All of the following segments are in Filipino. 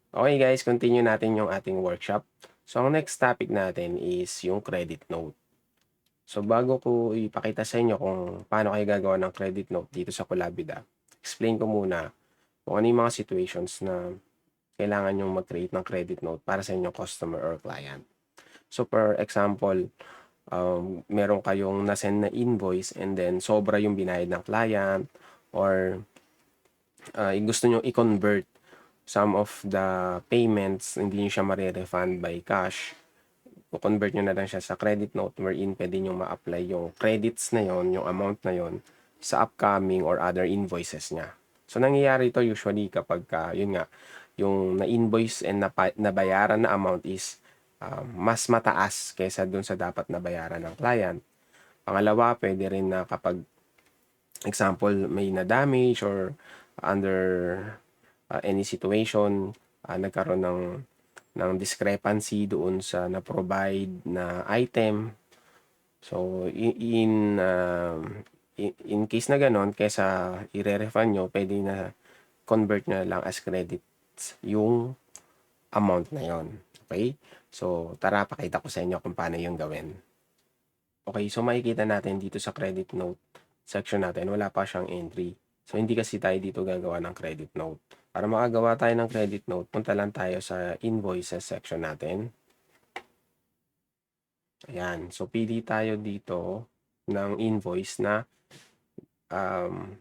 Okay guys, continue natin yung ating workshop. So ang next topic natin is yung credit note. So bago ko ipakita sa inyo kung paano kayo gagawa ng credit note dito sa Kulabida, explain ko muna kung ano yung mga situations na kailangan yung mag-create ng credit note para sa inyong customer or client. So for example, meron kayong na-send na invoice and then sobra yung binayad ng client or gusto nyo i-convert some of the payments, hindi nyo siya mare-refund by cash, i-convert nyo na lang siya sa credit note wherein pwede nyo ma-apply yung credits na yon, yung amount na yon sa upcoming or other invoices niya. So, nangyayari ito usually kapag, yun nga, yung na-invoice and nabayaran na amount is mas mataas kaysa dun sa dapat nabayaran ng client. Pangalawa, pwede rin na kapag, example, may na-damage or under any situation, nagkaroon ng discrepancy doon sa na-provide na item. So, in case na gano'n, kaysa i-re-refund nyo, pwede na convert nyo lang as credits yung amount na yon. Okay? So, tara, pakita ko sa inyo kung paano yung gawin. Okay, so makikita natin dito sa credit note section natin, wala pa siyang entry. So, hindi kasi tayo dito gagawa ng credit note. Para makagawa tayo ng credit note, punta lang tayo sa invoices section natin. Ayan. So, pili tayo dito ng invoice na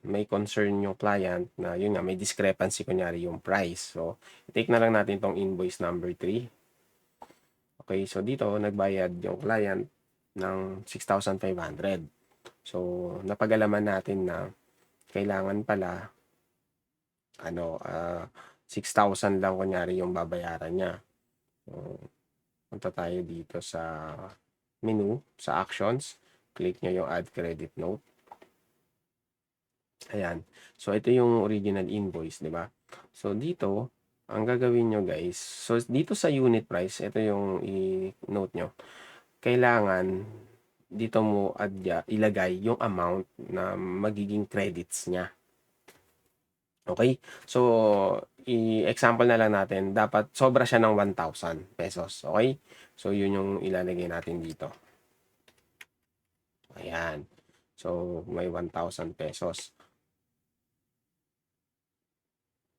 may concern yung client na yun nga, may discrepancy kunyari yung price. So, take na lang natin tong invoice number 3. Okay, so dito, nagbayad yung client ng 6,500. So, napag-alaman natin na kailangan pala 6,000 lang kunyari yung babayaran niya. So, punta tayo dito sa menu, sa actions. Click nyo yung add credit note. Ayan. So, ito yung original invoice, di ba? So, dito, ang gagawin nyo guys, so dito sa unit price, ito yung i-note nyo. Kailangan, dito mo ilagay yung amount na magiging credits niya. Okay? So, i-example na lang natin, dapat sobra siya ng 1,000 pesos. Okay? So, yun yung ilalagay natin dito. Ayan. So, may 1,000 pesos.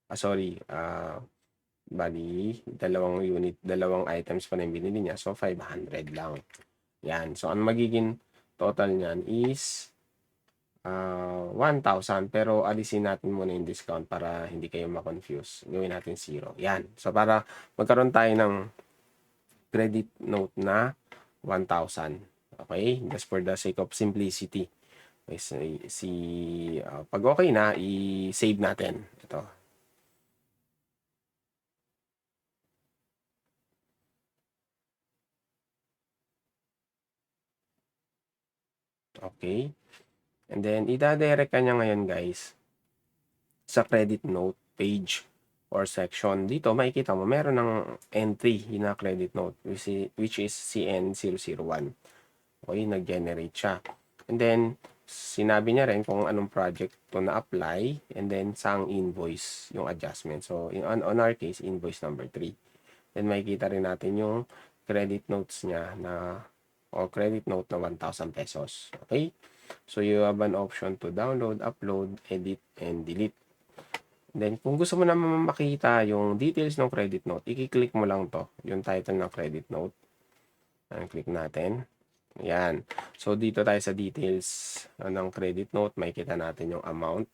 Sorry. Bali, dalawang items pa na yung binili niya. So, 500 lang. Yan. So, ang magiging total niyan is 1,000. Pero, alisin natin muna yung discount para hindi kayo ma-confuse. Gawin natin 0. Yan. So, para magkaroon tayo ng credit note na 1,000. Okay? Just for the sake of simplicity. Okay, pag okay na, i-save natin. Ito. Okay. And then, ida-direct ka niya ngayon guys sa credit note page or section. Dito, makikita mo, meron ng entry na credit note, which is CN001. Okay, nag-generate siya. And then, sinabi niya rin kung anong project to na-apply and then saang invoice yung adjustment. So, on our case, invoice number 3. Then, makikita rin natin yung credit notes niya na o credit note na 1,000 pesos. Okay? So, you have an option to download, upload, edit, and delete. Then, kung gusto mo naman makita yung details ng credit note, i-click mo lang to, yung title ng credit note. Ayan, click natin. Ayan. So, dito tayo sa details ng credit note. Makikita natin yung amount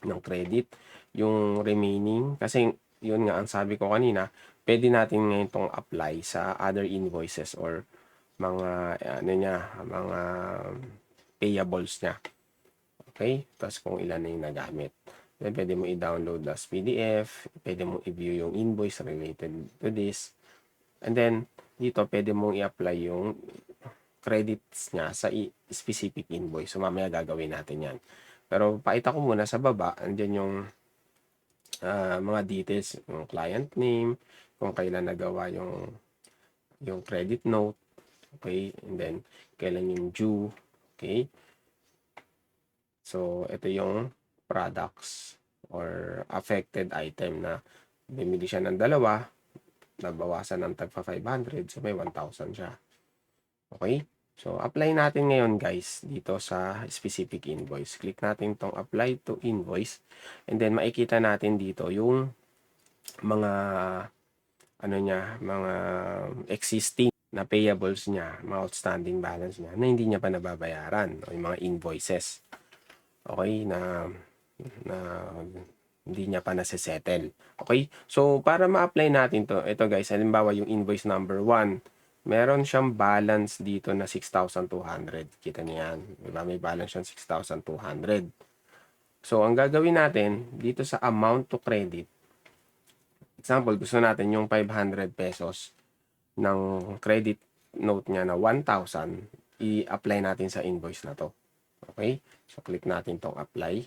ng credit, yung remaining. Kasi, yun nga, ang sabi ko kanina, pwede natin ngayon itong apply sa other invoices or mga, mga payables niya. Okay? Tapos kung ilan na yung nagamit. Then, pwede mo i-download as PDF. Pwede mo i-view yung invoice related to this. And then, dito, pwede mong i-apply yung credits niya sa specific invoice. So, mamaya gagawin natin yan. Pero, pakita ko muna sa baba. Andyan yung mga details. Yung client name, kung kailan nagawa yung credit note. Okay? And then, kailan yung due. Okay? So, ito yung products or affected item na bumili siya ng dalawa, nabawasan ng tagpa 500, so may 1,000 siya. Okay? So, apply natin ngayon guys dito sa specific invoice. Click natin tong apply to invoice and then makikita natin dito yung mga ano niya, mga existing na payables niya, mga outstanding balance niya na hindi niya pa nababayaran o yung mga invoices. Okay, na hindi niya pa nase-settle. Okay? So, para ma-apply natin to, ito guys, halimbawa yung invoice number 1, meron siyang balance dito na 6,200. Kita niyo yan. Diba? May balance siyang 6,200. So, ang gagawin natin, dito sa amount to credit, example, gusto natin yung 500 pesos ng credit note niya na 1,000, i-apply natin sa invoice na to. Okay? So, click natin tong apply.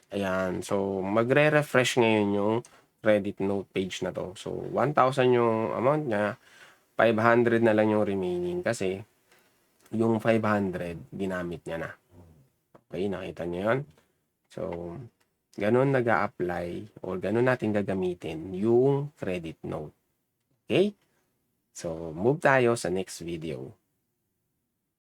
Ayan. So, magre-refresh ngayon yung credit note page na to. So, 1,000 yung amount niya, 500 na lang yung remaining kasi yung 500 ginamit niya na. Okay, nakita niyo yun? So, ganun nag-a-apply or ganun natin gagamitin yung credit note. Okay? So, move tayo sa next video.